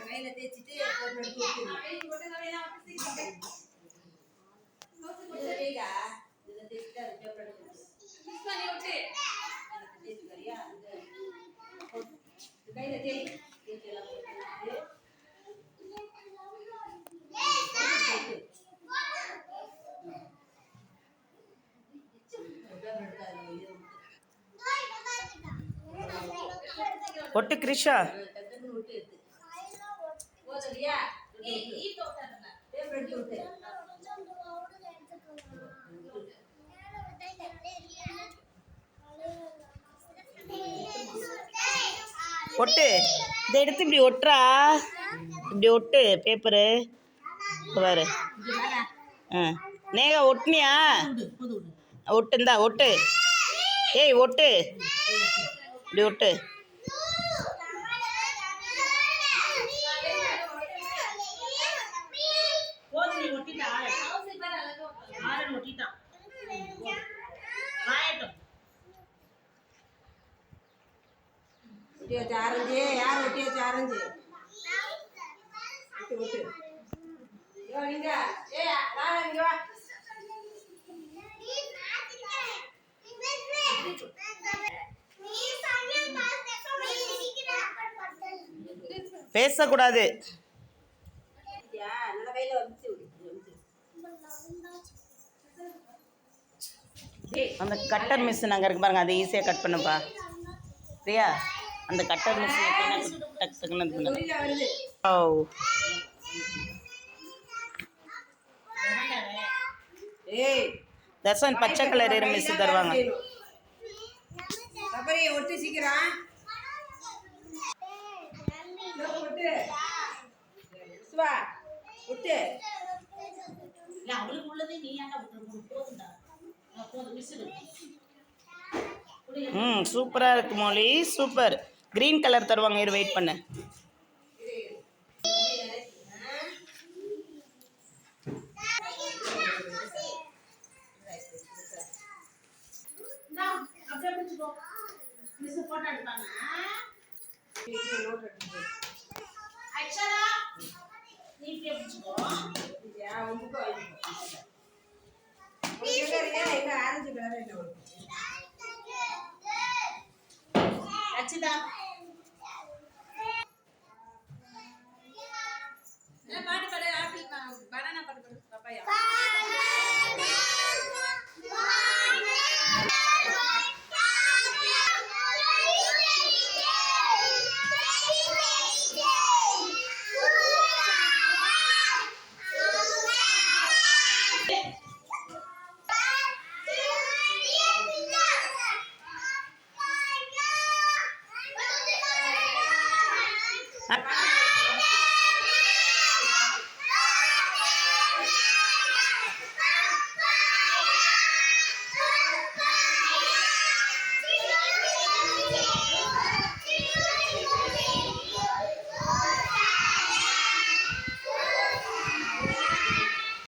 கையில தேய்ச்சிட்டு ஒட்டு கிரிஷா ஒட்டு இதை எடுத்து இப்படி ஒட்டுறா இப்படி ஒட்டு பேப்பரு பாரு நேகா ஒட்டுனியா ஒட்டு இந்தா ஒட்டு ஏய் ஒட்டு இப்படி ஒட்டு ஆரஞ்சு யார் ஒட்டியாச்சு ஆரஞ்சு ஒட்டு நீங்க பேசக்கூடாது அந்த கட்டர் மிஷின் அங்கே இருக்கு பாருங்க, அதை ஈஸியாக கட் பண்ணுப்பா சரியா. அந்த கட்டர் மிஷின் டக் டக்குன்னு ஓ தர்ஷன் பச்சை கலர் மிஸ் தருவாங்க. ஒட்டு சீக்கிரம் ஒட்டு அவளுக்கு உள்ளதே நீ ஏன்டா போதுண்டா சூப்பராக இருக்கு மோலி, சூப்பர். க்ரீன் கலர் தருவாங்க, இரு வெயிட் பண்ணு. ஆரஞ்சு கலர் அச்சுதா பாட்டு பாடு, ஆப்பிள் பனானா பாட்டு பாடு, பப்பாயா. Ah.